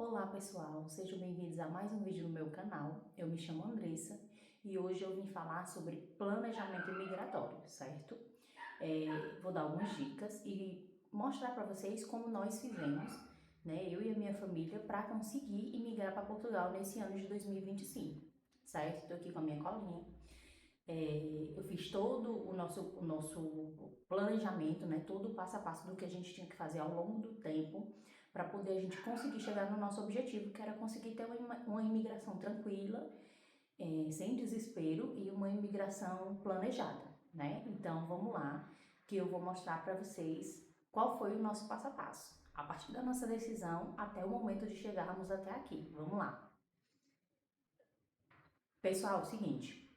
Olá pessoal, sejam bem-vindos a mais um vídeo no meu canal. Eu me chamo Andressa e hoje eu vim falar sobre planejamento imigratório, certo? Vou dar algumas dicas e mostrar para vocês como nós fizemos, né, eu e a minha família, para conseguir imigrar para Portugal nesse ano de 2025, certo? Estou aqui com a minha colinha. Eu fiz todo o nosso planejamento, né, todo o passo a passo do que a gente tinha que fazer ao longo do tempo para poder a gente conseguir chegar no nosso objetivo, que era conseguir ter uma imigração tranquila, sem desespero e uma imigração planejada, né? Então vamos lá, que eu vou mostrar para vocês qual foi o nosso passo a passo, a partir da nossa decisão até o momento de chegarmos até aqui. Vamos lá. Pessoal, é o seguinte.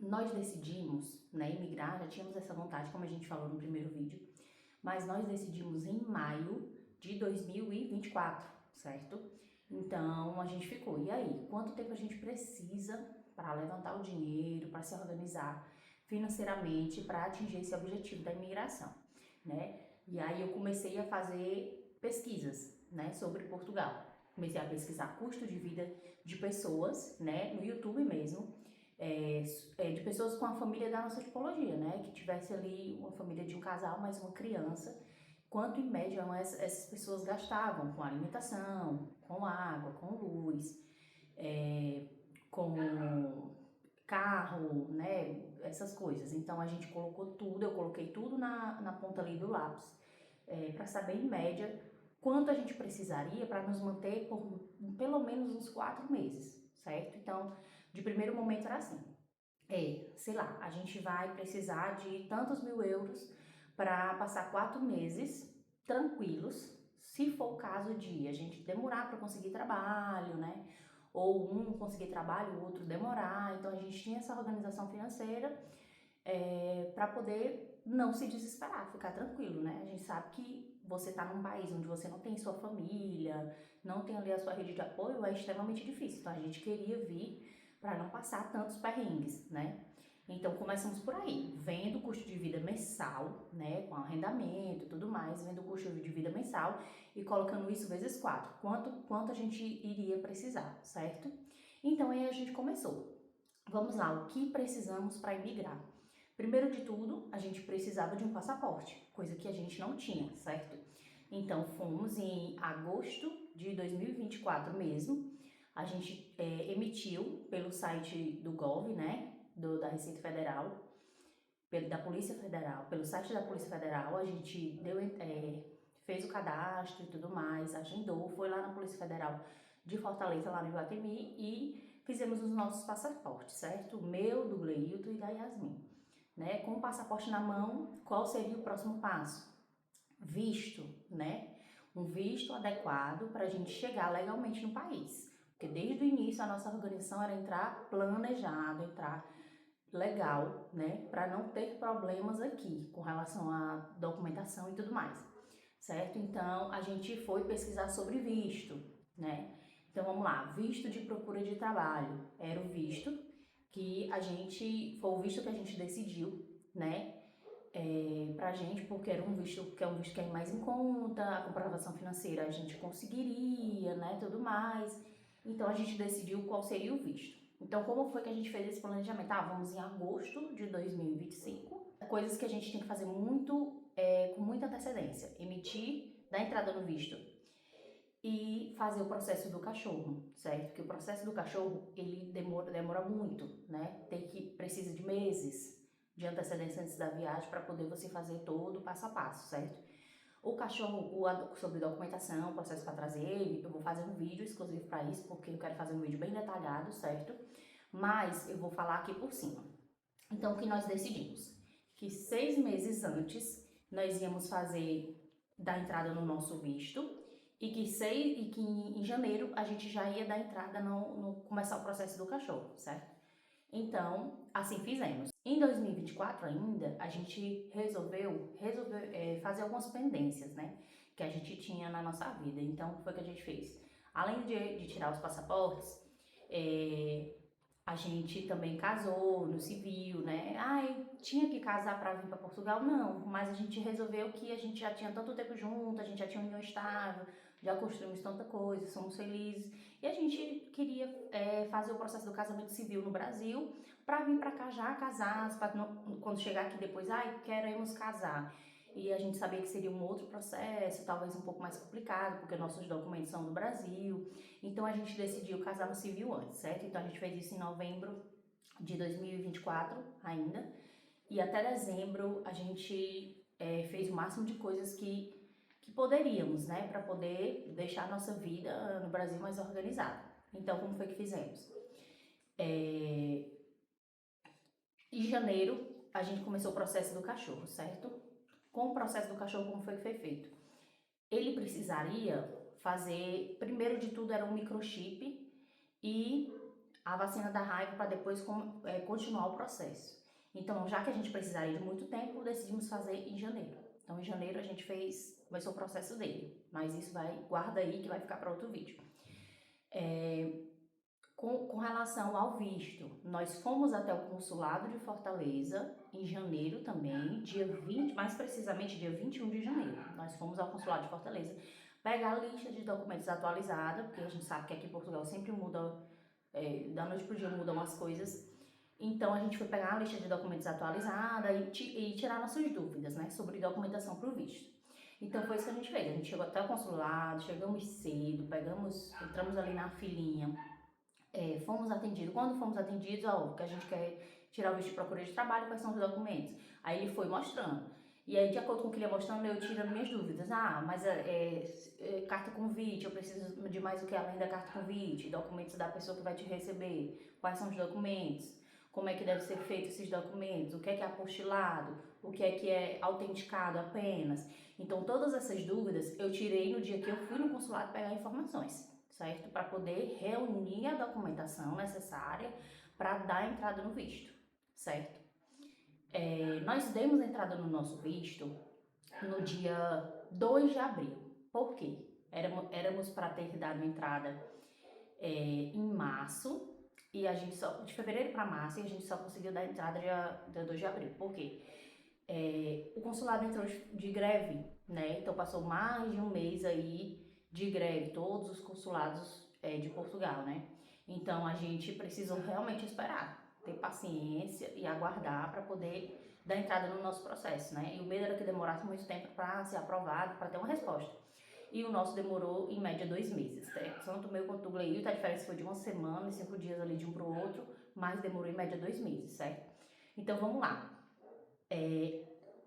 Nós decidimos, né, imigrar, já tínhamos essa vontade, como a gente falou no primeiro vídeo, mas nós decidimos em maio de 2024, certo? Então a gente ficou, e aí, quanto tempo a gente precisa para levantar o dinheiro, para se organizar financeiramente, para atingir esse objetivo da imigração, né? E aí eu comecei a fazer pesquisas, né, sobre Portugal. Comecei a pesquisar custo de vida de pessoas, né, no YouTube mesmo, de pessoas com a família da nossa tipologia, né? Que tivesse ali uma família de um casal mais uma criança, quanto em média essas pessoas gastavam com alimentação, com água, com luz, é, com carro, né? Essas coisas. Então a gente colocou tudo, eu coloquei tudo na ponta ali do lápis, para saber em média quanto a gente precisaria para nos manter por pelo menos uns 4 meses, certo? Então, de primeiro momento era assim, sei lá, a gente vai precisar de tantos mil euros para passar 4 meses tranquilos, se for o caso de a gente demorar para conseguir trabalho, né? Ou um conseguir trabalho, o outro demorar. Então a gente tinha essa organização financeira, para poder não se desesperar, ficar tranquilo, né? A gente sabe que você está num país onde você não tem sua família, não tem ali a sua rede de apoio, é extremamente difícil. Então a gente queria vir para não passar tantos perrengues, né? Então começamos por aí, vendo o custo de vida mensal, né, com arrendamento e tudo mais, vendo o custo de vida mensal e colocando isso vezes 4, quanto a gente iria precisar, certo? Então aí a gente começou. Vamos lá, o que precisamos para imigrar? Primeiro de tudo, a gente precisava de um passaporte, coisa que a gente não tinha, certo? Então fomos em agosto de 2024 mesmo, a gente emitiu pelo site do Gov, né, da Receita Federal, da Polícia Federal, pelo site da Polícia Federal, a gente fez o cadastro e tudo mais, agendou, foi lá na Polícia Federal de Fortaleza, lá no Iguatemi, e fizemos os nossos passaportes, certo? O meu, do Gleilton e da Yasmin. Né? Com o passaporte na mão, qual seria o próximo passo? Visto, né? Um visto adequado para a gente chegar legalmente no país. Porque desde o início a nossa organização era entrar planejado, entrar legal, né? Para não ter problemas aqui com relação à documentação e tudo mais, certo? Então a gente foi pesquisar sobre visto, né? Então vamos lá, visto de procura de trabalho era o visto que a gente, foi o visto que a gente decidiu, né? Pra gente, porque era um visto que é mais em conta, a comprovação financeira a gente conseguiria, né, tudo mais. Então a gente decidiu qual seria o visto. Então como foi que a gente fez esse planejamento? Vamos em agosto de 2025. Coisas que a gente tem que fazer com muita antecedência. Emitir, dar entrada no visto e fazer o processo do cachorro, certo? Porque o processo do cachorro, ele demora muito, né? Precisa de meses de antecedência antes da viagem para poder você fazer todo o passo a passo, certo? O cachorro, sobre documentação, processo para trazer ele, eu vou fazer um vídeo exclusivo para isso, porque eu quero fazer um vídeo bem detalhado, certo? Mas eu vou falar aqui por cima. Então, o que nós decidimos? Que 6 meses antes, nós íamos fazer da entrada no nosso visto, e que em janeiro a gente já ia dar entrada no começar o processo do cachorro, certo? Então, assim fizemos. Em 2024 ainda, a gente resolveu fazer algumas pendências, né? Que a gente tinha na nossa vida. Então, o que foi que a gente fez? Além de tirar os passaportes, a gente também casou no civil, né? Tinha que casar para vir para Portugal? Não, mas a gente resolveu que a gente já tinha tanto tempo junto, a gente já tinha união estável, já construímos tanta coisa, somos felizes. E a gente queria fazer o processo do casamento civil no Brasil para vir para cá já casar, para quando chegar aqui depois, ai, queremos casar. E a gente sabia que seria um outro processo, talvez um pouco mais complicado, porque nossos documentos são do Brasil. Então a gente decidiu casar no civil antes, certo? Então a gente fez isso em novembro de 2024 ainda. E até dezembro a gente fez o máximo de coisas que poderíamos, né? Para poder deixar a nossa vida no Brasil mais organizada. Então, como foi que fizemos? Em janeiro, a gente começou o processo do cachorro, certo? Com o processo do cachorro, como foi que foi feito? Ele precisaria fazer, primeiro de tudo, era um microchip e a vacina da raiva para depois continuar o processo. Então, já que a gente precisaria de muito tempo, decidimos fazer em janeiro. Então, em janeiro a gente começou o processo dele, mas isso guarda aí que vai ficar para outro vídeo. Com relação ao visto, nós fomos até o consulado de Fortaleza em janeiro também, dia 20, mais precisamente dia 21 de janeiro. Nós fomos ao consulado de Fortaleza pegar a lista de documentos atualizada, porque a gente sabe que aqui em Portugal sempre muda, da noite pro dia mudam as coisas. Então a gente foi pegar a lista de documentos atualizada e tirar nossas dúvidas, né, sobre documentação para o visto. Então foi isso que a gente fez. A gente chegou até o consulado, chegamos cedo, entramos ali na filinha. Fomos atendidos. Quando fomos atendidos, que a gente quer tirar o visto de procura de trabalho, quais são os documentos? Aí ele foi mostrando. E aí, de acordo com o que ele ia mostrando, eu tirando minhas dúvidas. Mas carta convite, eu preciso de mais o que além da carta convite, documentos da pessoa que vai te receber, quais são os documentos, como é que deve ser feito esses documentos, o que é apostilado, o que é autenticado apenas. Então, todas essas dúvidas eu tirei no dia que eu fui no consulado pegar informações, certo? Para poder reunir a documentação necessária para dar entrada no visto, certo? Nós demos entrada no nosso visto no dia 2 de abril. Por quê? Éramos para ter dado entrada em março, e a gente só, de fevereiro para março, e a gente só conseguiu dar entrada dia 2 de abril. Por quê? O consulado entrou de greve, né? Então passou mais de um mês aí de greve, todos os consulados de Portugal, né? Então a gente precisou realmente esperar, ter paciência e aguardar para poder dar entrada no nosso processo, né? E o medo era que demorasse muito tempo para ser aprovado, para ter uma resposta. E o nosso demorou em média 2 meses, certo? Tanto o meu quanto o do Gleilton, a diferença foi de uma semana e 5 dias ali de um para o outro, mas demorou em média 2 meses, certo? Então vamos lá.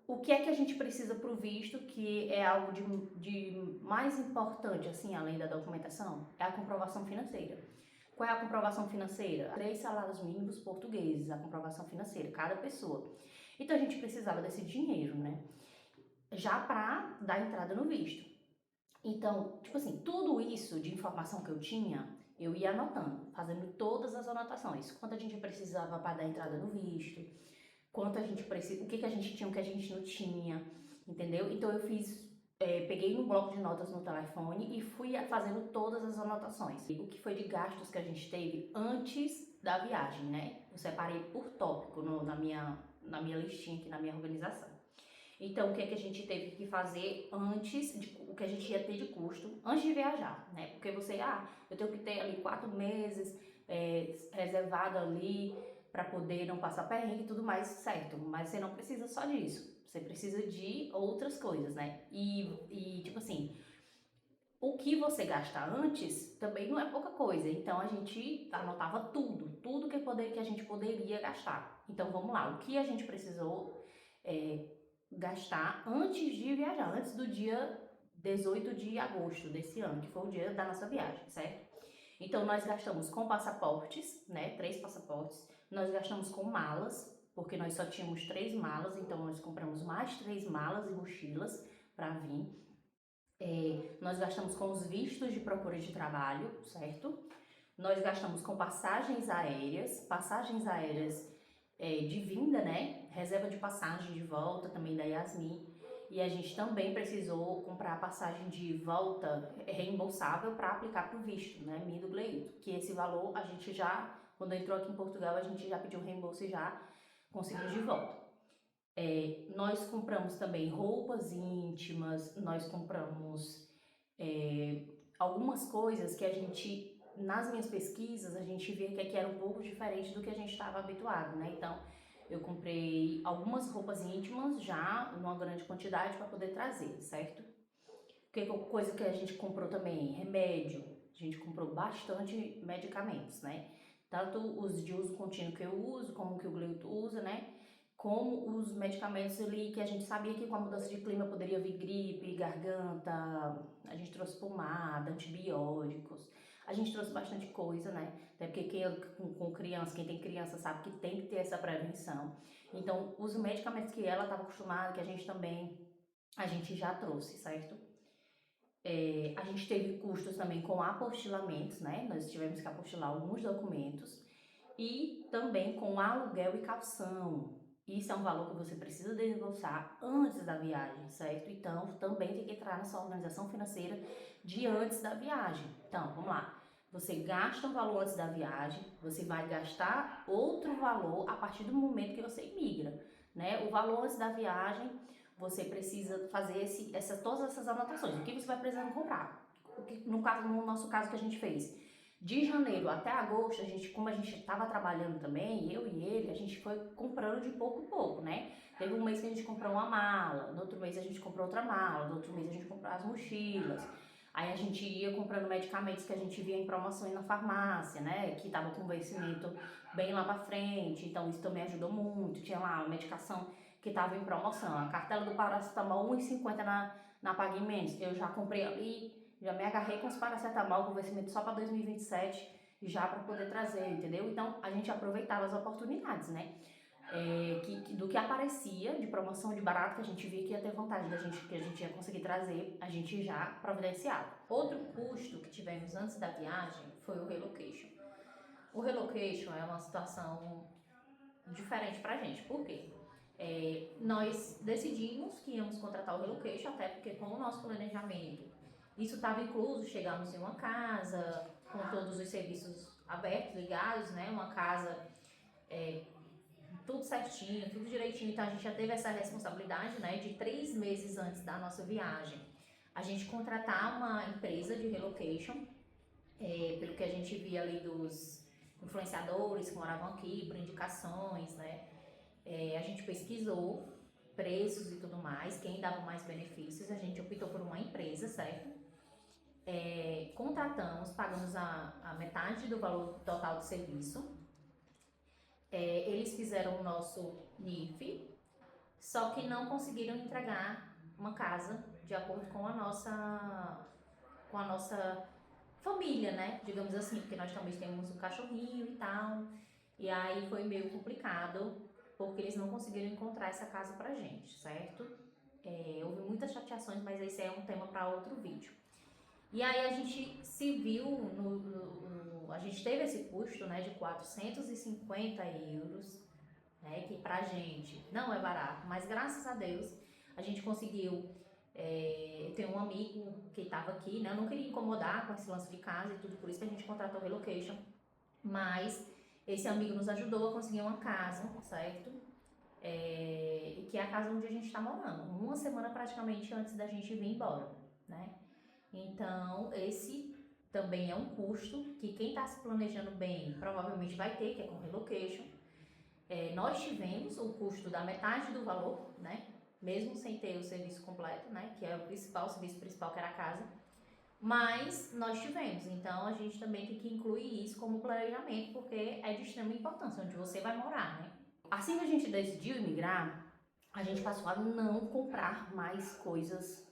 O que é que a gente precisa para o visto, que é algo de mais importante, assim, além da documentação? É a comprovação financeira. Qual é a comprovação financeira? 3 salários mínimos portugueses, a comprovação financeira, cada pessoa. Então a gente precisava desse dinheiro, né? Já para dar entrada no visto. Então, tipo assim, tudo isso de informação que eu tinha, eu ia anotando, fazendo todas as anotações. Quanto a gente precisava para dar entrada no visto, quanto a gente precisa, o que a gente tinha, o que a gente não tinha, entendeu? Então eu peguei no bloco de notas no telefone e fui fazendo todas as anotações. O que foi de gastos que a gente teve antes da viagem, né? Eu separei por tópico na minha listinha aqui, na minha organização. Então, o que a gente teve que fazer o que a gente ia ter de custo antes de viajar, né? Porque eu tenho que ter ali 4 meses reservado ali para poder não passar perrengue e tudo mais, certo? Mas você não precisa só disso. Você precisa de outras coisas, né? E tipo assim, o que você gasta antes também não é pouca coisa. Então a gente anotava tudo que a gente poderia gastar. Então vamos lá, o que a gente precisou gastar antes de viajar, antes do dia 18 de agosto desse ano, que foi o dia da nossa viagem, certo? Então nós gastamos com passaportes, né? 3 passaportes. Nós gastamos com malas, porque nós só tínhamos 3 malas, então nós compramos mais 3 malas e mochilas para vir. Nós gastamos com os vistos de procura de trabalho, certo? Nós gastamos com passagens aéreas de vinda, né? Reserva de passagem de volta também da Yasmin. E a gente também precisou comprar a passagem de volta reembolsável para aplicar para o visto, né? Minha do Gleilton. Que esse valor a gente já, quando entrou aqui em Portugal, a gente já pediu reembolso e já conseguimos de volta. Nós compramos também roupas íntimas, nós compramos algumas coisas que a gente, nas minhas pesquisas, a gente via que aqui era um pouco diferente do que a gente estava habituado, né? Então, eu comprei algumas roupas íntimas já, numa grande quantidade, para poder trazer, certo? Coisa que a gente comprou também, remédio. A gente comprou bastante medicamentos, né? Tanto os de uso contínuo que eu uso, como que o Gleuto usa, né? Como os medicamentos ali que a gente sabia que com a mudança de clima poderia vir gripe, garganta, a gente trouxe pomada, antibióticos, a gente trouxe bastante coisa, né? Até porque com criança, quem tem criança sabe que tem que ter essa prevenção. Então, os medicamentos que ela estava acostumada, que a gente também, a gente já trouxe, certo? A gente teve custos também com apostilamentos, né? Nós tivemos que apostilar alguns documentos e também com aluguel e calção. Isso é um valor que você precisa desembolsar antes da viagem, certo? Então, também tem que entrar na sua organização financeira de antes da viagem. Então, vamos lá. Você gasta um valor antes da viagem, você vai gastar outro valor a partir do momento que você imigra, né? O valor antes da viagem, você precisa fazer todas essas anotações. O que você vai precisando comprar? No nosso caso que a gente fez, de janeiro até agosto, como a gente estava trabalhando também, eu e ele, a gente foi comprando de pouco em pouco, né? Teve um mês que a gente comprou uma mala, no outro mês a gente comprou outra mala, no outro mês a gente comprou as mochilas. Aí a gente ia comprando medicamentos que a gente via em promoções na farmácia, né? Que tava com vencimento bem lá pra frente, então isso também ajudou muito. Tinha lá a medicação que estava em promoção, a cartela do paracetamol R$1,50 na Pague Menos. Eu já comprei ali, já me agarrei com os paracetamol com vencimento só para 2027, já para poder trazer, entendeu? Então a gente aproveitava as oportunidades, né? Do que aparecia de promoção de barato que a gente via que ia ter vantagem que a gente ia conseguir trazer, a gente já providenciava. Outro custo que tivemos antes da viagem foi o relocation. O relocation é uma situação diferente pra gente, por quê? Nós decidimos que íamos contratar o relocation, até porque com o nosso planejamento, isso estava incluso, chegamos em uma casa, com todos os serviços abertos, ligados, né? Uma casa tudo certinho, tudo direitinho, então a gente já teve essa responsabilidade, né? De 3 meses antes da nossa viagem, a gente contratar uma empresa de relocation, pelo que a gente via ali dos influenciadores que moravam aqui, por indicações, né? A gente pesquisou preços e tudo mais, quem dava mais benefícios, a gente optou por uma empresa, certo? Contratamos, pagamos a metade do valor total do serviço. Eles fizeram o nosso NIF, só que não conseguiram entregar uma casa de acordo com a nossa família, né? Digamos assim, porque nós também temos um cachorrinho e tal. E aí foi meio complicado, porque eles não conseguiram encontrar essa casa pra gente, certo? Houve muitas chateações, mas esse é um tema para outro vídeo. E aí a gente se viu, a gente teve esse custo, né, de 450 euros, né, que pra gente não é barato, mas graças a Deus a gente conseguiu. Eu tenho um amigo que estava aqui, né, eu não queria incomodar com esse lance de casa e tudo, por isso que a gente contratou o relocation, mas esse amigo nos ajudou a conseguir uma casa, certo? Que é a casa onde a gente está morando, uma semana praticamente antes da gente vir embora, né? Então, esse também é um custo que quem está se planejando bem provavelmente vai ter, que é com relocation. Nós tivemos o custo da metade do valor, né? Mesmo sem ter o serviço completo, né? Que é o serviço principal, que era a casa. Mas nós tivemos, então a gente também tem que incluir isso como planejamento, porque é de extrema importância, onde você vai morar, né? Assim que a gente decidiu imigrar, a gente passou a não comprar mais coisas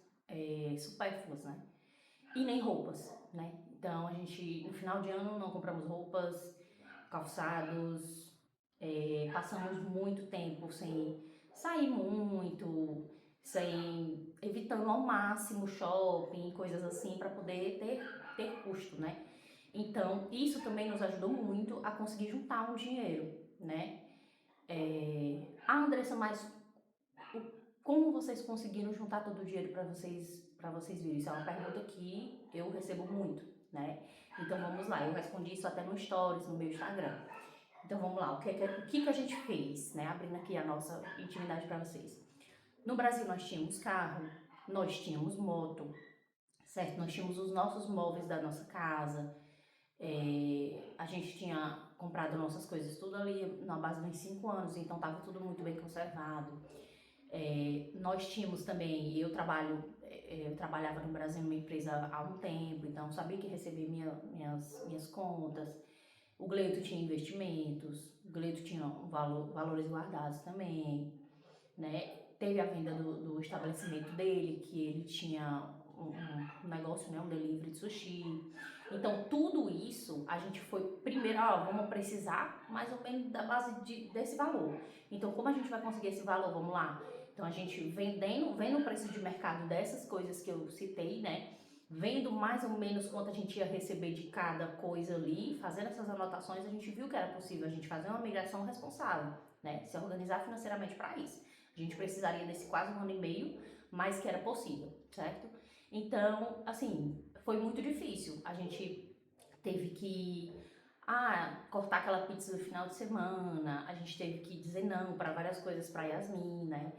supérfluas, né? E nem roupas, né? Então a gente, no final de ano, não compramos roupas, calçados, passamos muito tempo sem sair muito, evitando ao máximo shopping, coisas assim, para poder ter custo, né? Então isso também nos ajudou muito a conseguir juntar um dinheiro, né? Andressa, mas como vocês conseguiram juntar todo o dinheiro para vocês virem? Isso é uma pergunta que eu recebo muito, né? Então vamos lá, eu respondi isso até no Stories, no meu Instagram. Então vamos lá, o que a gente fez, né? Abrindo aqui a nossa intimidade para vocês. No Brasil nós tínhamos carro, nós tínhamos moto, certo? Nós tínhamos os nossos móveis da nossa casa, a gente tinha comprado nossas coisas tudo ali na base de uns 5 anos, então estava tudo muito bem conservado. Nós tínhamos também, eu trabalhava no Brasil numa empresa há um tempo, então sabia que recebia minhas contas. O Gleito tinha investimentos, o Gleito tinha valores guardados também, né? Teve a venda do estabelecimento dele, que ele tinha um negócio, né? Um delivery de sushi. Então, tudo isso a gente foi primeiro, vamos precisar mais ou menos da base desse valor. Então, como a gente vai conseguir esse valor? Vamos lá. Então, a gente vendo o preço de mercado dessas coisas que eu citei, né? Vendo mais ou menos quanto a gente ia receber de cada coisa ali, fazendo essas anotações, a gente viu que era possível a gente fazer uma migração responsável, né? Se organizar financeiramente para isso. A gente precisaria desse quase 1 ano e meio, mas que era possível, certo? Então, assim, foi muito difícil. A gente teve que cortar aquela pizza no final de semana, a gente teve que dizer não para várias coisas para Yasmin, né?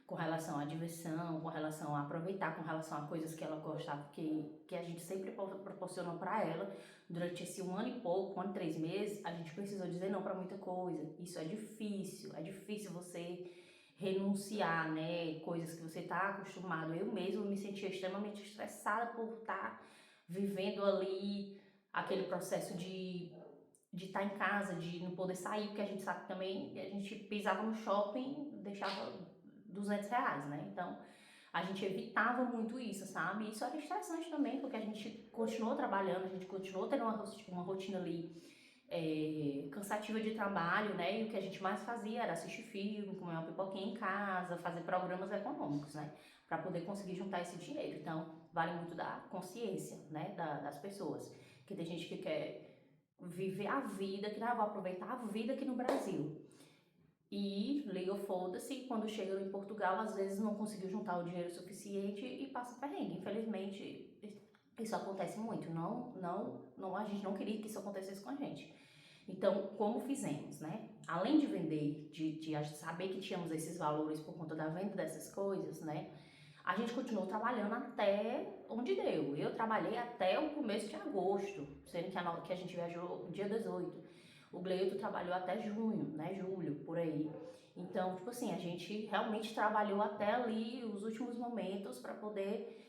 Com relação à diversão, com relação a aproveitar, com relação a coisas que ela gostava, que a gente sempre proporcionou para ela. Durante esse 1 ano e pouco, 1 ano e 3 meses, a gente precisou dizer não para muita coisa. Isso é difícil você renunciar, né? Coisas que você está acostumado. Eu mesma me sentia extremamente estressada por estar vivendo ali aquele processo de estar em casa, de não poder sair, porque a gente sabe que também a gente pisava no shopping, deixava R$ 200, né? Então, a gente evitava muito isso, sabe? Isso era estressante também, porque a gente continuou trabalhando, a gente continuou tendo uma rotina ali cansativa de trabalho, né? E o que a gente mais fazia era assistir filme, comer uma pipoquinha em casa, fazer programas econômicos, né? Para poder conseguir juntar esse dinheiro. Então, vale muito da consciência, né? Das pessoas. Que tem gente que quer viver a vida, que vou aproveitar a vida aqui no Brasil. E liga o foda-se, quando chega em Portugal, às vezes não conseguiu juntar o dinheiro suficiente e passa perrengue. Infelizmente, isso acontece muito. A gente não queria que isso acontecesse com a gente. Então, como fizemos, né? Além de vender, de saber que tínhamos esses valores por conta da venda dessas coisas, né? A gente continuou trabalhando até onde deu. Eu trabalhei até o começo de agosto, sendo que a gente viajou no dia 18. O Gleito trabalhou até junho, né? Julho, por aí. Então, tipo assim, a gente realmente trabalhou até ali os últimos momentos para poder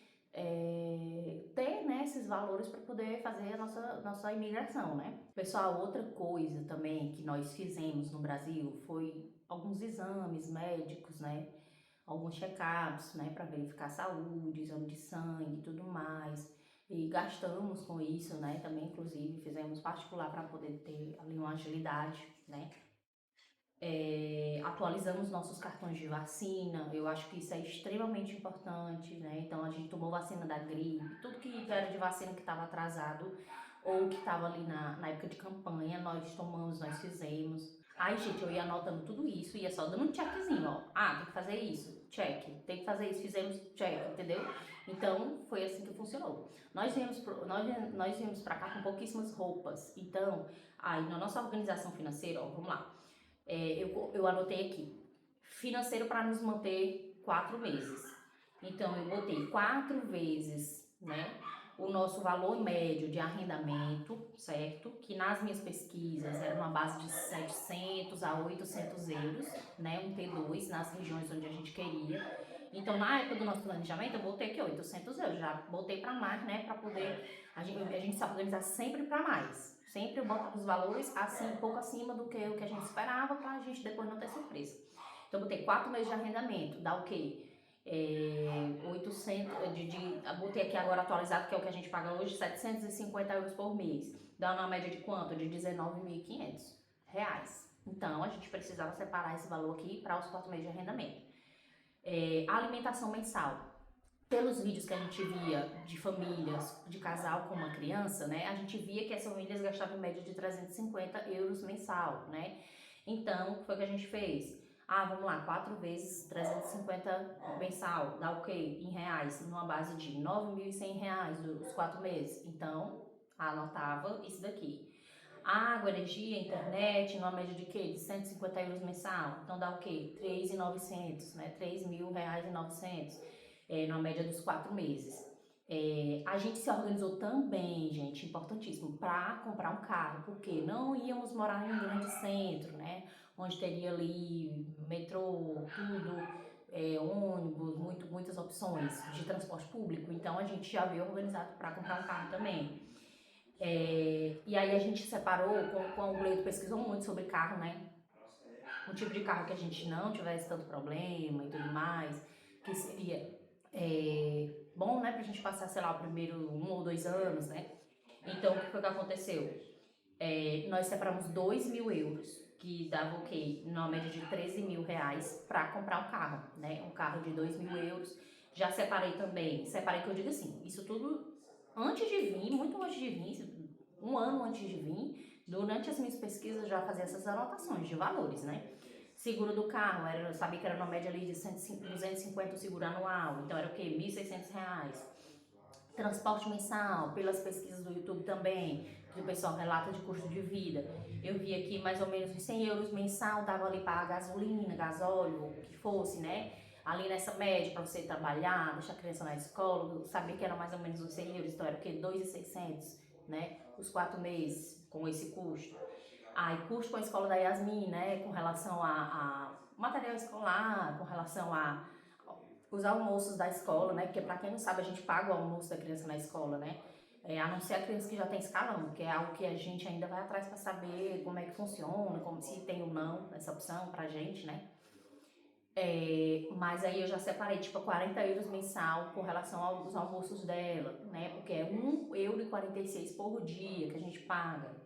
ter, né, esses valores para poder fazer a nossa imigração, né? Pessoal, outra coisa também que nós fizemos no Brasil foi alguns exames médicos, né? Alguns check-ups, né, para verificar a saúde, exame de sangue e tudo mais. E gastamos com isso, né, também, inclusive, fizemos particular para poder ter ali uma agilidade, né. Atualizamos nossos cartões de vacina, eu acho que isso é extremamente importante, né, então a gente tomou vacina da gripe, tudo que era de vacina que estava atrasado ou que estava ali na época de campanha, nós tomamos, nós fizemos. Aí, gente, eu ia anotando tudo isso, ia só dando um checkzinho, ó. Tem que fazer isso, check. Tem que fazer isso, fizemos, check, entendeu? Então, foi assim que funcionou. Nós viemos pra cá com pouquíssimas roupas. Então, aí na nossa organização financeira, ó, vamos lá. Eu anotei aqui. Financeiro para nos manter 4 meses. Então, eu botei 4 vezes, né? O nosso valor médio de arrendamento, certo? Que nas minhas pesquisas era uma base de 700 a 800 euros, né? Um T2 nas regiões onde a gente queria. Então, na época do nosso planejamento, eu botei aqui 800 euros, já botei para mais, né? Para poder a gente se organizar sempre para mais. Sempre eu boto os valores assim, um pouco acima do que o que a gente esperava, para a gente depois não ter surpresa. Então, eu botei 4 meses de arrendamento, dá o quê? 800, botei aqui agora atualizado, que é o que a gente paga hoje, 750 euros por mês. Dá uma média de quanto? De 19.500 reais. Então, a gente precisava separar esse valor aqui para os 4 meses de arrendamento. Alimentação mensal. Pelos vídeos que a gente via de famílias, de casal com uma criança, né? A gente via que as famílias gastavam em média de 350 euros mensal, né? Então, o que foi que a gente fez? Vamos lá, 4 vezes 350 mensal, dá o quê? Em reais, numa base de 9.100 reais os 4 meses. Então, anotava isso daqui. Água, energia, internet, numa média de quê? De 150 euros mensal. Então, dá o quê? 3.900, né? 3.000 reais e 900, numa média dos 4 meses. A gente se organizou também, gente, importantíssimo, para comprar um carro, porque não íamos morar em um grande centro, né? Onde teria ali metrô, tudo, ônibus, muitas opções de transporte público. Então a gente já veio organizado para comprar um carro também. E aí a gente separou, com o Gleito pesquisou muito sobre carro, né? Um tipo de carro que a gente não tivesse tanto problema e tudo mais, que seria bom, né, pra gente passar, sei lá, o primeiro 1 ou 2 anos, né? Então, o que foi que aconteceu? Nós separamos 2.000 euros, que dava o quê? Na média de 13 mil reais para comprar um carro, né? Um carro de 2.000 euros. Já separei também, separei que eu digo assim, isso tudo antes de vir, muito antes de vir, um ano antes de vir, durante as minhas pesquisas eu já fazia essas anotações de valores, né? Seguro do carro, eu sabia que era uma média ali de 250 o seguro anual, então era o quê? R$ 1.600. Transporte mensal, pelas pesquisas do YouTube também, que o pessoal relata de custo de vida. Eu vi aqui mais ou menos uns 100 euros mensal, dava ali para gasolina, gasóleo, o que fosse, né? Ali nessa média, para você trabalhar, deixar a criança na escola, eu sabia que era mais ou menos uns 100 euros, então era o quê? 2.600, né? Os 4 meses com esse custo. E custo com a escola da Yasmin, né? Com relação a material escolar, com relação a os almoços da escola, né? Porque para quem não sabe, a gente paga o almoço da criança na escola, né? A não ser a criança que já tem escalão, que é algo que a gente ainda vai atrás para saber como é que funciona, como se tem ou não essa opção pra gente, né? Mas aí eu já separei tipo 40 euros mensal com relação aos almoços dela, né? Porque é 1,46 € por dia que a gente paga.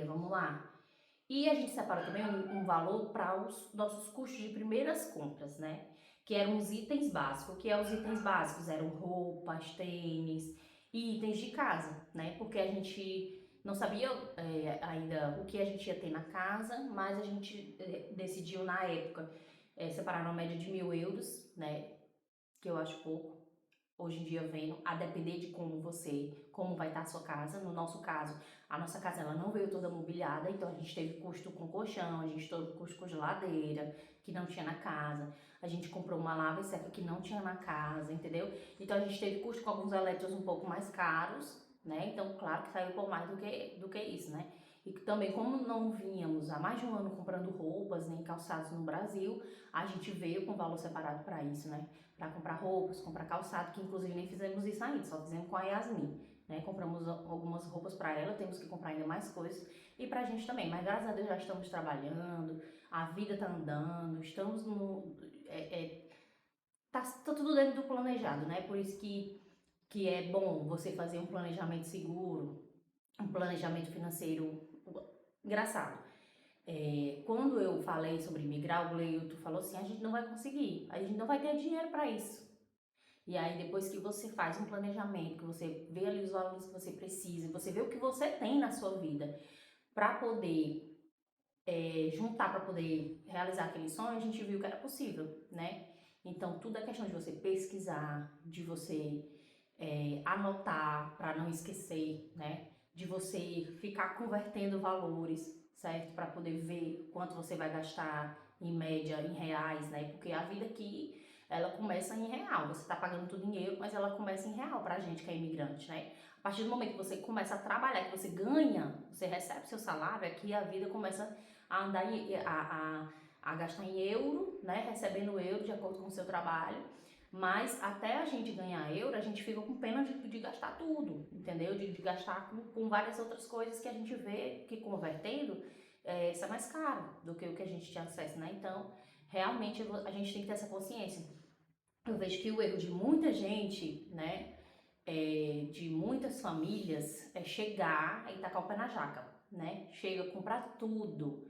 Vamos lá. E a gente separou também um valor para os nossos custos de primeiras compras, né? Que eram os itens básicos. O que é os itens básicos? Eram roupas, tênis e itens de casa, né? Porque a gente não sabia ainda o que a gente ia ter na casa, mas a gente decidiu na época separar uma média de 1.000 euros, né? Que eu acho pouco. Hoje em dia vendo, a depender de como vai estar a sua casa. No nosso caso, a nossa casa ela não veio toda mobiliada, então a gente teve custo com colchão, a gente teve custo com geladeira, que não tinha na casa. A gente comprou uma lava e seca que não tinha na casa, entendeu? Então a gente teve custo com alguns elétricos um pouco mais caros, né? Então, claro que saiu por mais do que isso, né? E que também, como não vínhamos há mais de um ano comprando roupas nem calçados no Brasil, a gente veio com valor separado para isso, né? Para comprar roupas, comprar calçado, que inclusive nem fizemos isso ainda, só fizemos com a Yasmin, né? Compramos algumas roupas para ela, temos que comprar ainda mais coisas e pra gente também, mas graças a Deus já estamos trabalhando, a vida tá andando, estamos no tá tudo dentro do planejado, né? Por isso que é bom você fazer um planejamento seguro, um planejamento financeiro engraçado. Quando eu falei sobre migrar, o Gleito falou assim: a gente não vai conseguir, a gente não vai ter dinheiro para isso. E aí, depois que você faz um planejamento, que você vê ali os valores que você precisa, você vê o que você tem na sua vida para poder juntar, para poder realizar aquele sonho, a gente viu que era possível, né? Então, tudo é questão de você pesquisar, de você anotar para não esquecer, né? De você ficar convertendo valores, certo? Para poder ver quanto você vai gastar em média em reais, né? Porque a vida aqui ela começa em real. Você tá pagando tudo em euro, mas ela começa em real pra gente que é imigrante, né? A partir do momento que você começa a trabalhar, que você ganha, você recebe seu salário, aqui a vida começa a andar a gastar em euro, né? Recebendo euro de acordo com o seu trabalho. Mas até a gente ganhar euro, a gente fica com pena de gastar tudo, entendeu? De gastar com várias outras coisas que a gente vê que convertendo isso é mais caro do que o que a gente tinha acesso, né? Então, realmente a gente tem que ter essa consciência. Eu vejo que o erro de muita gente, né, de muitas famílias, é chegar e tacar o pé na jaca, né? Chega, comprar tudo,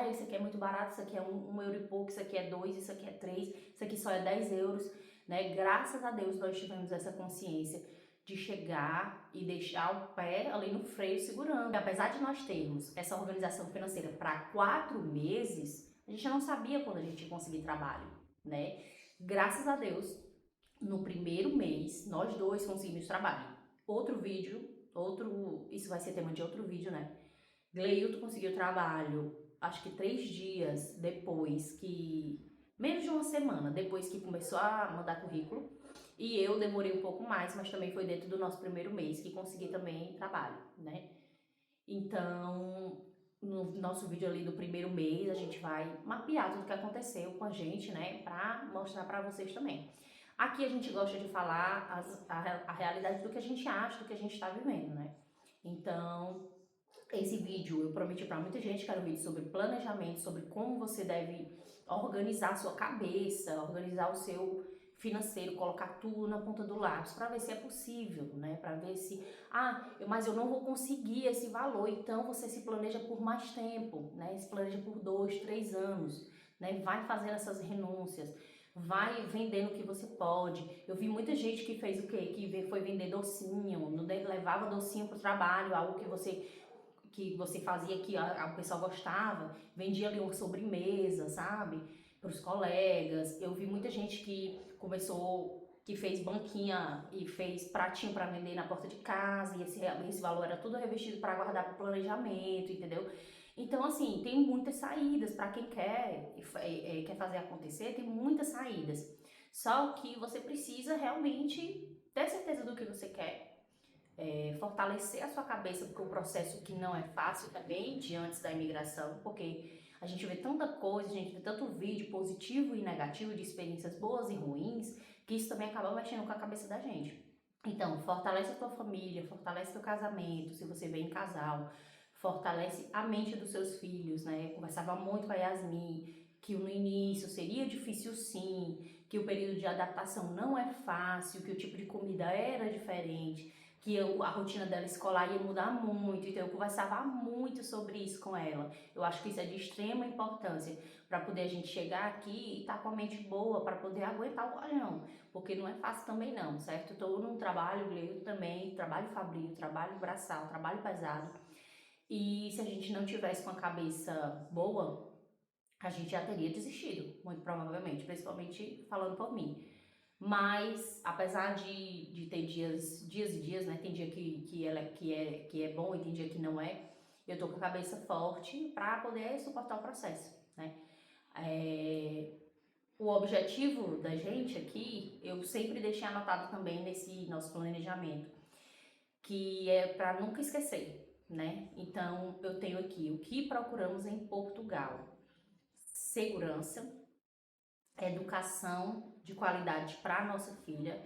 isso aqui é muito barato, isso aqui é um euro e pouco, isso aqui é 2, isso aqui é 3, isso aqui só é 10 euros, né? Graças a Deus nós tivemos essa consciência de chegar e deixar o pé ali no freio segurando. Apesar de nós termos essa organização financeira para 4 meses, a gente não sabia quando a gente ia conseguir trabalho, né? Graças a Deus, no primeiro mês, nós dois conseguimos trabalho. Isso vai ser tema de outro vídeo, né? Gleilton conseguiu trabalho, acho que 3 dias depois menos de uma semana depois que começou a mandar currículo. E eu demorei um pouco mais, mas também foi dentro do nosso primeiro mês que consegui também trabalho, né? Então, no nosso vídeo ali do primeiro mês, a gente vai mapear tudo que aconteceu com a gente, né? Pra mostrar pra vocês também. Aqui a gente gosta de falar a realidade do que a gente acha, do que a gente tá vivendo, né? Então, esse vídeo eu prometi pra muita gente que era um vídeo sobre planejamento, sobre como você deve organizar a sua cabeça, organizar o seu financeiro, colocar tudo na ponta do lápis para ver se é possível, né? Para ver se, mas eu não vou conseguir esse valor, então você se planeja por mais tempo, né? Se planeja por 2, 3 anos, né? Vai fazendo essas renúncias, vai vendendo o que você pode. Eu vi muita gente que fez o quê? Que foi vender docinho, levava docinho pro trabalho, algo que você fazia que o pessoal gostava, vendia ali uma sobremesa, sabe? Para os colegas. Eu vi muita gente que começou, que fez banquinha e fez pratinho para vender na porta de casa, e esse valor era tudo revestido para guardar para o planejamento, entendeu? Então, assim, tem muitas saídas para quem quer fazer acontecer, tem muitas saídas. Só que você precisa realmente ter certeza do que você quer, fortalecer a sua cabeça, porque o processo que não é fácil também, de antes da imigração, porque a gente vê tanta coisa, a gente vê tanto vídeo positivo e negativo, de experiências boas e ruins, que isso também acaba mexendo com a cabeça da gente. Então, fortalece a tua família, fortalece teu casamento, se você vem em casal, fortalece a mente dos seus filhos, né? Eu conversava muito com a Yasmin, que no início seria difícil sim, que o período de adaptação não é fácil, que o tipo de comida era diferente, que a rotina dela escolar ia mudar muito, então eu conversava muito sobre isso com ela. Eu acho que isso é de extrema importância para poder a gente chegar aqui e estar com a mente boa, para poder aguentar o rojão, porque não é fácil também não, certo? Estou num trabalho, eu também, trabalho fabril, trabalho braçal, trabalho pesado, e se a gente não tivesse com a cabeça boa, a gente já teria desistido, muito provavelmente, principalmente falando por mim. Mas, apesar de ter dias e dias, né? Tem dia que é bom e tem dia que não é. Eu tô com a cabeça forte para poder suportar o processo, né? O objetivo da gente aqui, eu sempre deixei anotado também nesse nosso planejamento, que é para nunca esquecer, né? Então, eu tenho aqui o que procuramos em Portugal: segurança, educação de qualidade para nossa filha.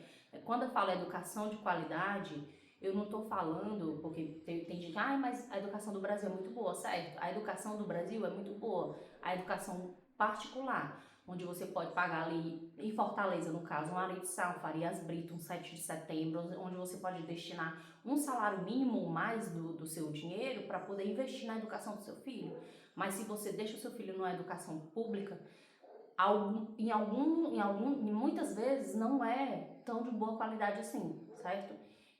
Quando eu falo educação de qualidade, eu não estou falando, porque tem gente que, mas a educação do Brasil é muito boa, certo? A educação do Brasil é muito boa. A educação particular, onde você pode pagar ali, em Fortaleza, no caso, um Aritzal, um Farias Brito, um 7 de setembro, onde você pode destinar um salário mínimo ou mais do seu dinheiro para poder investir na educação do seu filho. Mas se você deixa o seu filho numa educação pública, muitas vezes não é tão de boa qualidade assim, certo?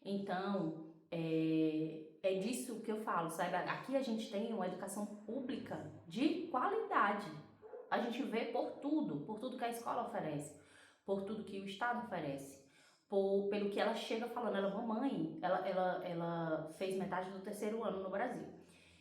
Então, é disso que eu falo, sabe? Aqui a gente tem uma educação pública de qualidade. A gente vê por tudo que a escola oferece, por tudo que o Estado oferece, pelo que ela chega falando. Ela, mamãe, ela fez metade do terceiro ano no Brasil.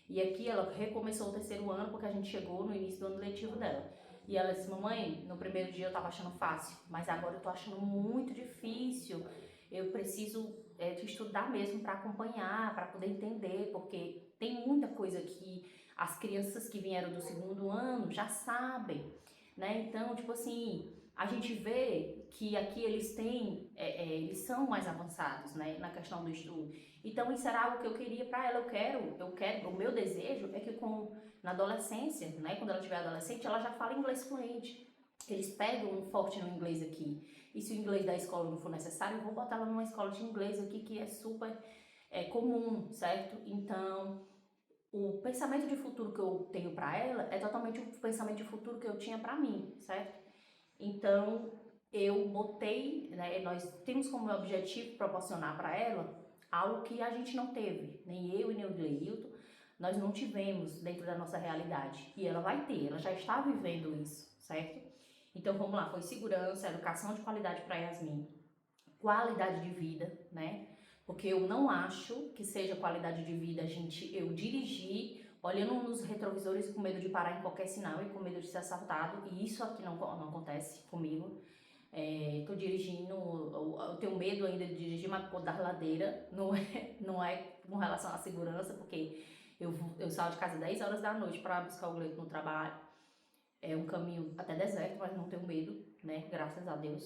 E aqui ela recomeçou o terceiro ano porque a gente chegou no início do ano letivo dela. E ela disse: mamãe, no primeiro dia eu tava achando fácil, mas agora eu tô achando muito difícil. Eu preciso estudar mesmo para acompanhar, para poder entender, porque tem muita coisa que as crianças que vieram do segundo ano já sabem, né? Então, tipo assim, a gente vê que aqui eles têm, eles são mais avançados, né, na questão do estudo. Então, isso era algo que eu queria para ela. Eu quero, o meu desejo é que na adolescência, né, quando ela tiver adolescente, ela já fala inglês fluente. Eles pegam um forte no inglês aqui. E se o inglês da escola não for necessário, eu vou botar ela numa escola de inglês aqui que é super comum, certo? Então, o pensamento de futuro que eu tenho para ela é totalmente o pensamento de futuro que eu tinha para mim, certo? Então, eu botei, né, nós temos como objetivo proporcionar para ela algo que a gente não teve, nem eu e nem o Gleilton, nós não tivemos dentro da nossa realidade. E ela vai ter, ela já está vivendo isso, certo? Então, vamos lá, foi segurança, educação de qualidade para Yasmin, qualidade de vida, né? Porque eu não acho que seja qualidade de vida eu dirigir olhando nos retrovisores com medo de parar em qualquer sinal e com medo de ser assaltado, e isso aqui não acontece comigo. Tô dirigindo, eu tenho medo ainda de dirigir, mas por conta da ladeira, não é com relação à segurança, porque eu saio de casa 10 horas da noite para buscar o Gleito no trabalho. É um caminho até deserto, mas não tenho medo, né? Graças a Deus.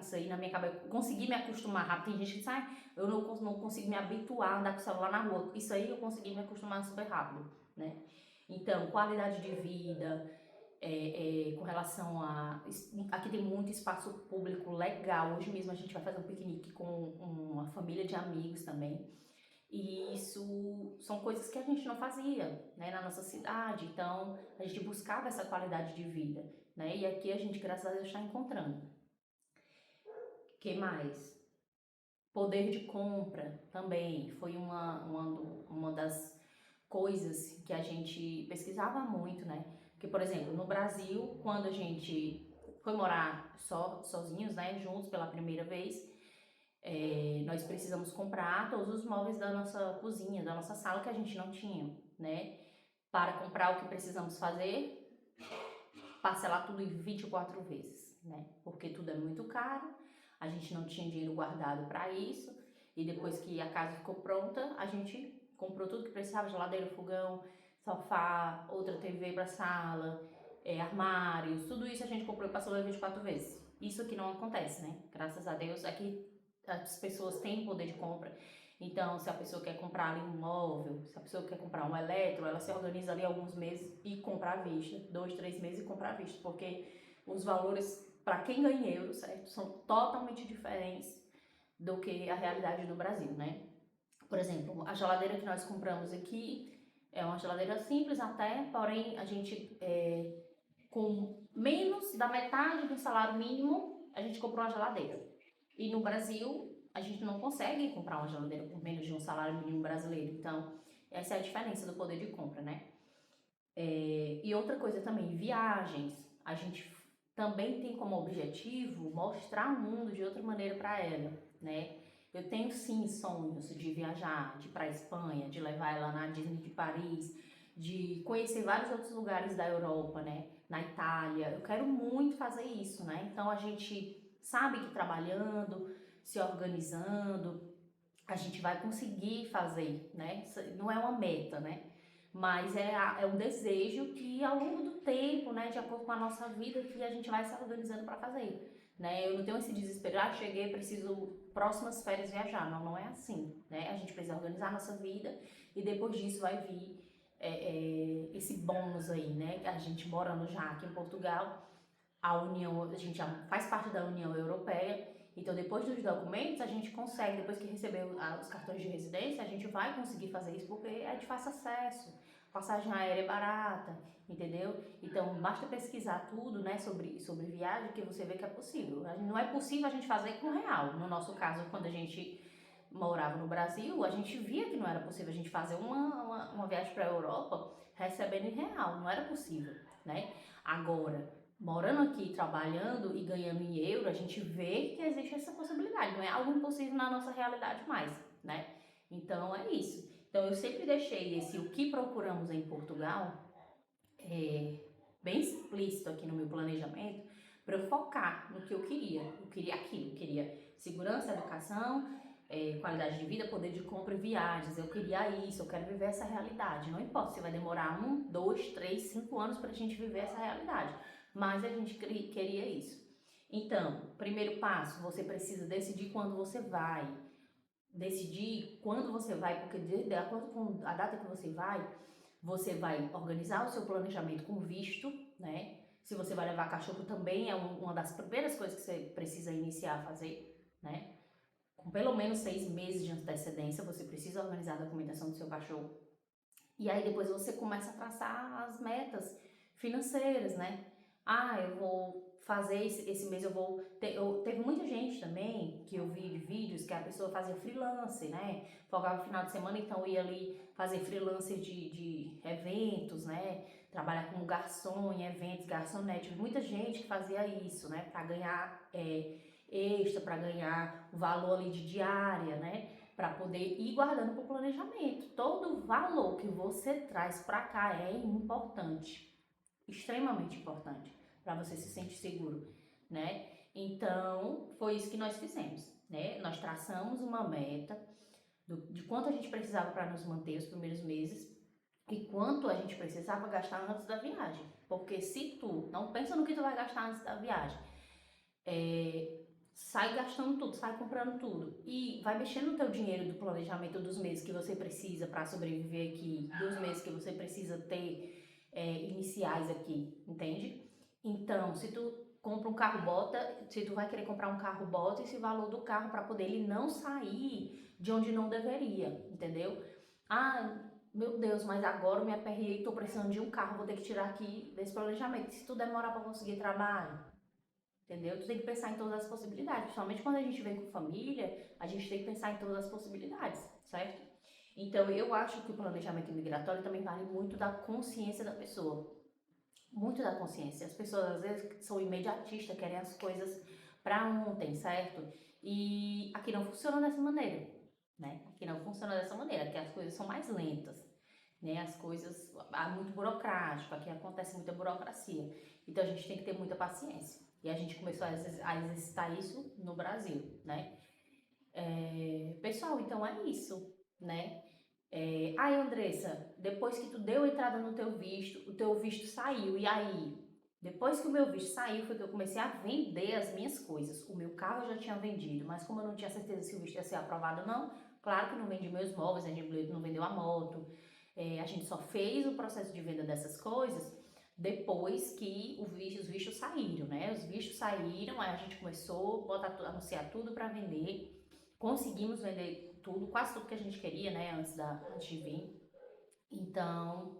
Isso aí na minha cabeça, eu consegui me acostumar rápido. Tem gente que diz, eu não consigo me habituar a andar com o celular na rua. Isso aí eu consegui me acostumar super rápido, né? Então, qualidade de vida, com relação a... Aqui tem muito espaço público legal. Hoje mesmo a gente vai fazer um piquenique com uma família de amigos também. E isso são coisas que a gente não fazia, né, na nossa cidade. Então, a gente buscava essa qualidade de vida, né? E aqui a gente, graças a Deus, está encontrando. Que mais? Poder de compra também foi uma das coisas que a gente pesquisava muito, né? Porque, por exemplo, no Brasil, quando a gente foi morar sozinhos, né, juntos pela primeira vez, nós precisamos comprar todos os móveis da nossa cozinha, da nossa sala que a gente não tinha, né? Para comprar o que precisamos fazer, parcelar tudo em 24 vezes, né? Porque tudo é muito caro, a gente não tinha dinheiro guardado para isso, e depois que a casa ficou pronta, a gente comprou tudo que precisava, geladeira, fogão, sofá, outra TV para sala, armários, tudo isso a gente comprou e parcelou em 24 vezes. Isso aqui não acontece, né? Graças a Deus, aqui as pessoas têm poder de compra. Então, se a pessoa quer comprar ali um móvel, se a pessoa quer comprar um eletro, ela se organiza ali alguns meses e compra à vista, 2, 3 meses e compra à vista, porque os valores, para quem ganha em euros, certo, são totalmente diferentes do que a realidade do Brasil, né? Por exemplo, a geladeira que nós compramos aqui é uma geladeira simples até, porém a gente, com menos da metade do salário mínimo, a gente comprou uma geladeira. E no Brasil, a gente não consegue comprar uma geladeira por menos de um salário mínimo brasileiro. Então, essa é a diferença do poder de compra, né? E outra coisa também, viagens. A gente também tem como objetivo mostrar o mundo de outra maneira para ela, né? Eu tenho sim sonhos de viajar, de ir para a Espanha, de levar ela na Disney de Paris, de conhecer vários outros lugares da Europa, né? Na Itália. Eu quero muito fazer isso, né? Então a gente sabe que trabalhando, se organizando, a gente vai conseguir fazer, né? Não é uma meta, né? Mas é um desejo que ao longo do tempo, né, de acordo com a nossa vida, que a gente vai se organizando para fazer, né? Eu não tenho esse desespero, cheguei, preciso próximas férias viajar. Não, não é assim, né? A gente precisa organizar a nossa vida e depois disso vai vir esse bônus aí, né? A gente morando já aqui em Portugal, a gente já faz parte da União Europeia, então depois dos documentos a gente consegue, depois que receber os cartões de residência, a gente vai conseguir fazer isso porque é de fácil acesso, passagem aérea é barata, entendeu? Então basta pesquisar tudo, né, sobre viagem que você vê que é possível. Não é possível a gente fazer com real. No nosso caso, quando a gente morava no Brasil, a gente via que não era possível a gente fazer uma viagem para a Europa recebendo em real, não era possível, né? Agora, morando aqui, trabalhando e ganhando em euro, a gente vê que existe essa possibilidade, não é algo impossível na nossa realidade mais, né? Então é isso. Então eu sempre deixei o que procuramos em Portugal bem explícito aqui no meu planejamento para eu focar no que eu queria. Eu queria aquilo, eu queria segurança, educação, qualidade de vida, poder de compra e viagens. Eu queria isso, eu quero viver essa realidade. Não importa se vai demorar 1, 2, 3, 5 anos para a gente viver essa realidade, mas a gente queria isso. Então, primeiro passo, você precisa decidir quando você vai. Decidir quando você vai, porque de acordo com a data que você vai organizar o seu planejamento com visto, né? Se você vai levar cachorro também é uma das primeiras coisas que você precisa iniciar a fazer, né? Com pelo menos 6 meses de antecedência, você precisa organizar a documentação do seu cachorro. E aí depois você começa a traçar as metas financeiras, né? Eu vou fazer esse mês, teve muita gente também que eu vi de vídeos que a pessoa fazia freelance, né? Folgava no final de semana, então ia ali fazer freelance de eventos, né? Trabalhar como garçom em eventos, garçonete. Muita gente que fazia isso, né? Para ganhar extra, para ganhar o valor ali de diária, né? Para poder ir guardando para o planejamento. Todo valor que você traz para cá é importante, extremamente importante, para você se sentir seguro, né? Então, foi isso que nós fizemos, né? Nós traçamos uma meta de quanto a gente precisava para nos manter os primeiros meses e quanto a gente precisava gastar antes da viagem. Porque se tu não pensa no que tu vai gastar antes da viagem, sai gastando tudo, sai comprando tudo e vai mexendo no teu dinheiro do planejamento dos meses que você precisa para sobreviver aqui, dos meses que você precisa ter iniciais aqui, entende? Então, se tu compra um carro bota, se tu vai querer comprar um carro bota esse valor do carro para poder ele não sair de onde não deveria, entendeu? Ah, meu Deus, mas agora eu me aperrei, tô precisando de um carro, vou ter que tirar aqui desse planejamento. Se tu demorar para conseguir trabalho, entendeu? Tu tem que pensar em todas as possibilidades. Principalmente quando a gente vem com família, a gente tem que pensar em todas as possibilidades, certo? Então, eu acho que o planejamento imigratório também vale muito da consciência da pessoa. Muito da consciência. As pessoas, às vezes, são imediatistas, querem as coisas para ontem, certo? E aqui não funciona dessa maneira, né? Aqui não funciona dessa maneira, aqui as coisas são mais lentas, né? As coisas, muito burocrático, aqui acontece muita burocracia. Então, a gente tem que ter muita paciência. E a gente começou a exercitar isso no Brasil, né? Pessoal, então é isso, né? Ai, Andressa, depois que tu deu entrada no teu visto, o teu visto saiu, e aí? Depois que o meu visto saiu, foi que eu comecei a vender as minhas coisas. O meu carro eu já tinha vendido, mas como eu não tinha certeza se o visto ia ser aprovado ou não, claro que não vendi meus móveis, a gente não vendeu a moto. A gente só fez o processo de venda dessas coisas depois que os vistos saíram, né? Os vistos saíram, aí a gente começou a anunciar tudo para vender. Conseguimos vender tudo, quase tudo que a gente queria, né, antes de vir. Então,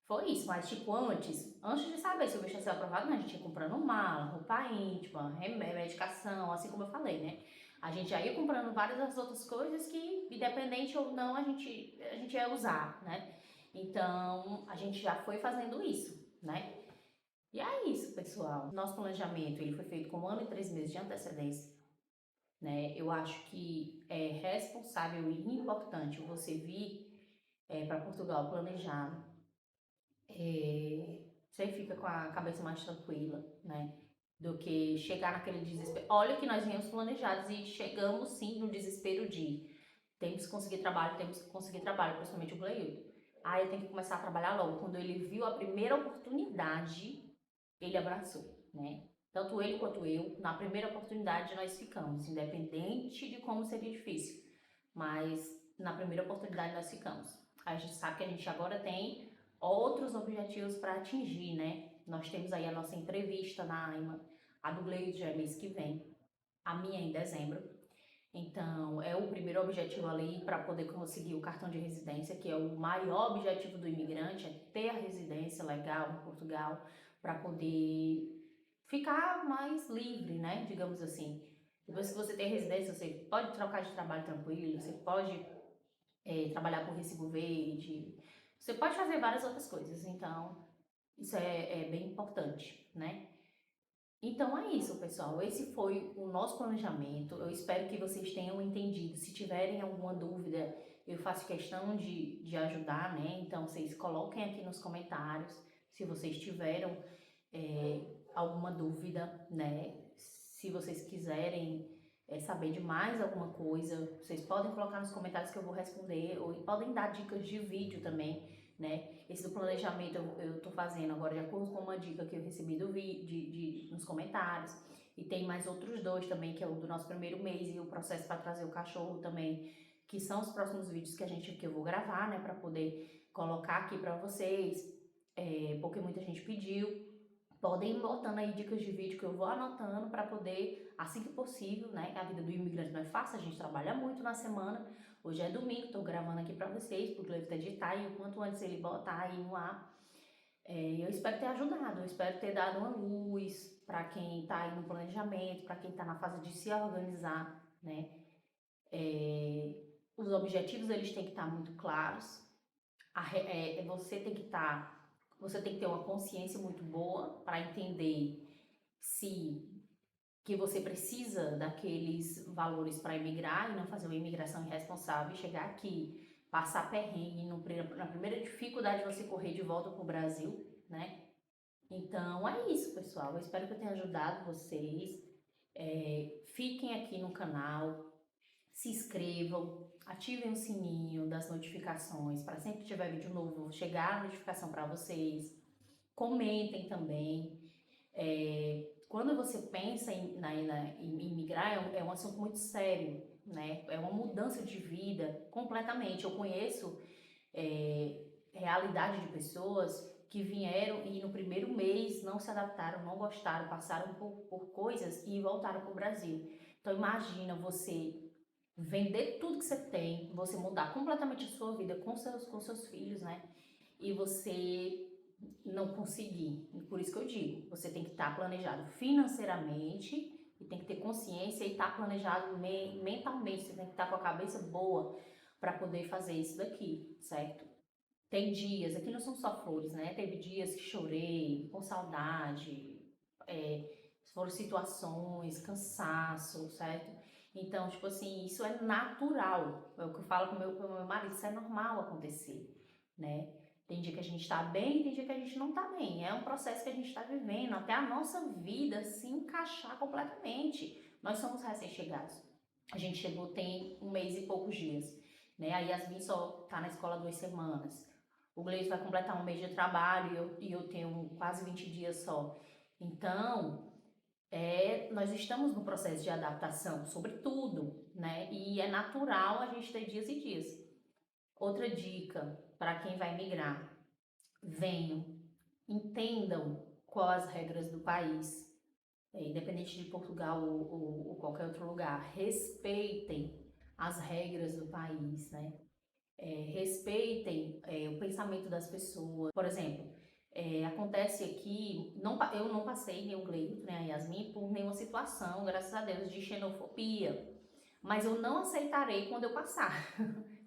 foi isso. Mas, tipo, antes de saber se o visto ia ser aprovado, né, a gente ia comprando mala, roupa íntima, medicação, assim como eu falei, né? A gente já ia comprando várias das outras coisas que, independente ou não, a gente ia usar, né? Então, a gente já foi fazendo isso, né? E é isso, pessoal. Nosso planejamento, ele foi feito com 1 ano e 3 meses de antecedência, né? Eu acho que é responsável e importante você vir para Portugal planejado. Você fica com a cabeça mais tranquila, né? Do que chegar naquele desespero. Olha que nós viemos planejados e chegamos sim no desespero de temos que conseguir trabalho, principalmente o Gleildo. Aí eu tenho que começar a trabalhar logo. Quando ele viu a primeira oportunidade, ele abraçou, né? Tanto ele quanto eu, na primeira oportunidade nós ficamos, independente de como seria difícil, mas na primeira oportunidade nós ficamos. A gente sabe que a gente agora tem outros objetivos para atingir, né? Nós temos aí a nossa entrevista na AIMA, a do Gleide já é mês que vem, a minha é em dezembro. Então, é o primeiro objetivo ali para poder conseguir o cartão de residência, que é o maior objetivo do imigrante, é ter a residência legal em Portugal, para poder ficar mais livre, né? Digamos assim. Depois que você tem residência, você pode trocar de trabalho tranquilo, você pode trabalhar por recibo verde, você pode fazer várias outras coisas. Então, isso é bem importante, né? Então é isso, pessoal. Esse foi o nosso planejamento. Eu espero que vocês tenham entendido. Se tiverem alguma dúvida, eu faço questão de ajudar, né? Então vocês coloquem aqui nos comentários se vocês tiveram alguma dúvida, né? Se vocês quiserem saber de mais alguma coisa, vocês podem colocar nos comentários que eu vou responder, ou podem dar dicas de vídeo também, né? Esse do planejamento eu tô fazendo agora de acordo com uma dica que eu recebi nos comentários. E tem mais outros dois também, que é o do nosso primeiro mês e o processo para trazer o cachorro também, que são os próximos vídeos que eu vou gravar, né, para poder colocar aqui para vocês, porque muita gente pediu. Podem ir botando aí dicas de vídeo que eu vou anotando para poder, assim que possível, né? A vida do imigrante não é fácil, a gente trabalha muito na semana. Hoje é domingo, estou gravando aqui para vocês, porque ele editar e o quanto antes ele botar aí no ar. Eu espero ter ajudado, eu espero ter dado uma luz para quem está aí no planejamento, para quem está na fase de se organizar, né? Os objetivos eles têm que estar muito claros. Você tem que você tem que ter uma consciência muito boa para entender se que você precisa daqueles valores para emigrar e não fazer uma imigração irresponsável e chegar aqui, passar perrengue na primeira dificuldade de você correr de volta para o Brasil, né? Então é isso, pessoal. Eu espero que eu tenha ajudado vocês. Fiquem aqui no canal, se inscrevam, ativem o sininho das notificações para sempre que tiver vídeo novo chegar a notificação para vocês. Comentem também. Quando você pensa em migrar, é um assunto muito sério, né? É uma mudança de vida completamente. Eu conheço realidade de pessoas que vieram e no primeiro mês não se adaptaram, não gostaram, passaram por coisas e voltaram para o Brasil. Então imagina você vender tudo que você tem, você mudar completamente a sua vida com seus filhos, né? E você não conseguir. E por isso que eu digo, você tem que estar planejado financeiramente e tem que ter consciência e estar planejado mentalmente, você tem que estar com a cabeça boa para poder fazer isso daqui, certo? Tem dias, aqui não são só flores, né? Teve dias que chorei, com saudade, foram situações, cansaço, certo? Então, tipo assim, isso é natural. É o que eu falo com o meu marido, isso é normal acontecer, né? Tem dia que a gente tá bem, tem dia que a gente não tá bem. É um processo que a gente tá vivendo, até a nossa vida se encaixar completamente. Nós somos recém-chegados. A gente chegou tem 1 mês e poucos dias, né? A Yasmin só tá na escola 2 semanas. O Gleison vai completar 1 mês de trabalho e eu tenho quase 20 dias só. Então, nós estamos no processo de adaptação, sobretudo, né? E é natural a gente ter dias e dias. Outra dica para quem vai migrar: venham, entendam quais as regras do país, independente de Portugal ou qualquer outro lugar, respeitem as regras do país, né? Respeitem o pensamento das pessoas. Por exemplo, acontece aqui, eu não passei, nem o Gleito, nem a Yasmin, por nenhuma situação, graças a Deus, de xenofobia. Mas eu não aceitarei quando eu passar.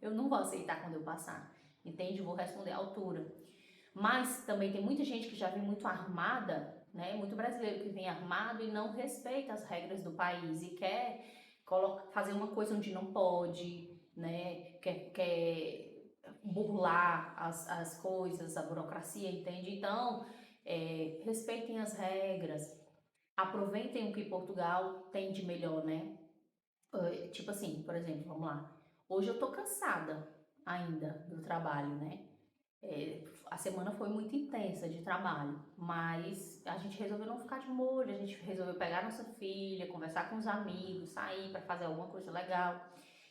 Eu não vou aceitar quando eu passar, entende? Vou responder à altura. Mas também tem muita gente que já vem muito armada, né? Muito brasileiro que vem armado e não respeita as regras do país e quer fazer uma coisa onde não pode, né? Quer burlar as coisas, a burocracia, entende? Então, respeitem as regras, aproveitem o que Portugal tem de melhor, né? Tipo assim, por exemplo, vamos lá. Hoje eu tô cansada ainda do trabalho, né? A semana foi muito intensa de trabalho, mas a gente resolveu não ficar de molho, a gente resolveu pegar nossa filha, conversar com os amigos, sair para fazer alguma coisa legal,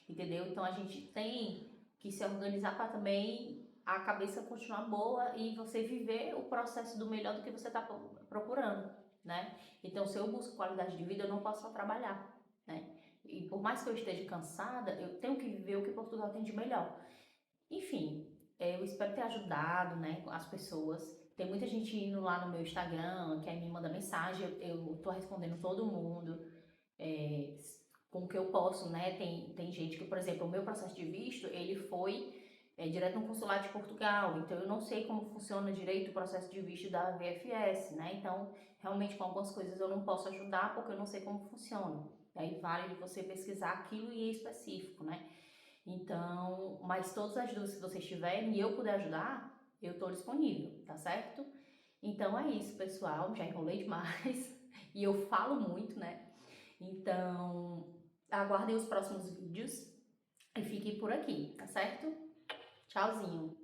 entendeu? Então a gente tem que se organizar para também a cabeça continuar boa e você viver o processo do melhor do que você está procurando, né? Então se eu busco qualidade de vida, eu não posso só trabalhar, né? E por mais que eu esteja cansada, eu tenho que viver o que Portugal tem de melhor. Enfim, eu espero ter ajudado, né, as pessoas. Tem muita gente indo lá no meu Instagram, que aí me manda mensagem, eu tô respondendo todo mundo, é, com o que eu posso, né? Tem gente que, por exemplo, o meu processo de visto, ele foi direto no consulado de Portugal, então eu não sei como funciona direito o processo de visto da VFS, né? Então, realmente, com algumas coisas eu não posso ajudar porque eu não sei como funciona. Aí vale você pesquisar aquilo em específico, né? Então, mas todas as dúvidas que vocês tiverem e eu puder ajudar, eu estou disponível, tá certo? Então é isso, pessoal. Já enrolei demais e eu falo muito, né? Então, aguardem os próximos vídeos e fiquem por aqui, tá certo? Tchauzinho!